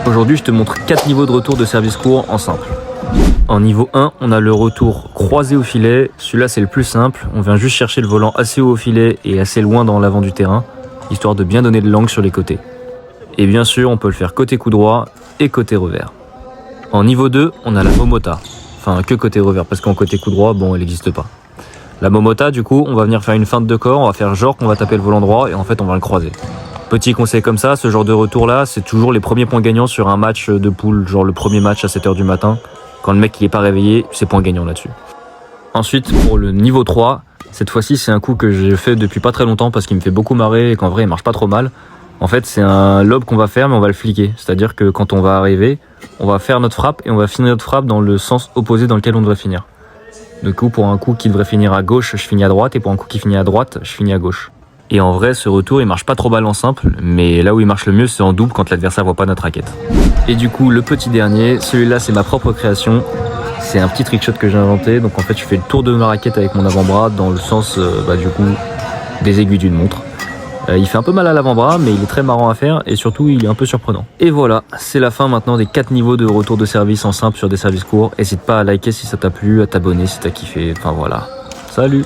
Aujourd'hui, je te montre 4 niveaux de retour de service court en simple. En niveau 1, on a le retour croisé au filet. Celui-là, c'est le plus simple. On vient juste chercher le volant assez haut au filet et assez loin dans l'avant du terrain, histoire de bien donner de l'angle sur les côtés. Et bien sûr, on peut le faire côté coup droit et côté revers. En niveau 2, on a la momota. Enfin, que côté revers, parce qu'en côté coup droit, bon, elle n'existe pas. La momota, du coup, on va venir faire une feinte de corps, on va faire genre qu'on va taper le volant droit et en fait, on va le croiser. Petit conseil comme ça, ce genre de retour-là, c'est toujours les premiers points gagnants sur un match de poule, genre le premier match à 7h du matin. Quand le mec il est pas réveillé, c'est point gagnant là-dessus. Ensuite, pour le niveau 3, cette fois-ci, c'est un coup que j'ai fait depuis pas très longtemps parce qu'il me fait beaucoup marrer et qu'en vrai, il marche pas trop mal. En fait, c'est un lob qu'on va faire, mais on va le fliquer. C'est-à-dire que quand on va arriver, on va faire notre frappe et on va finir notre frappe dans le sens opposé dans lequel on devrait finir. Du coup, pour un coup qui devrait finir à gauche, je finis à droite, et pour un coup qui finit à droite, je finis à gauche. Et en vrai, ce retour, il marche pas trop mal en simple, mais là où il marche le mieux, c'est en double quand l'adversaire voit pas notre raquette. Et du coup, le petit dernier, celui-là, c'est ma propre création. C'est un petit trickshot que j'ai inventé. Donc en fait, je fais le tour de ma raquette avec mon avant-bras dans le sens, du coup, des aiguilles d'une montre. Il fait un peu mal à l'avant-bras, mais il est très marrant à faire et surtout, il est un peu surprenant. Et voilà, c'est la fin maintenant des 4 niveaux de retour de service en simple sur des services courts. N'hésite pas à liker si ça t'a plu, à t'abonner si t'as kiffé. Enfin voilà. Salut!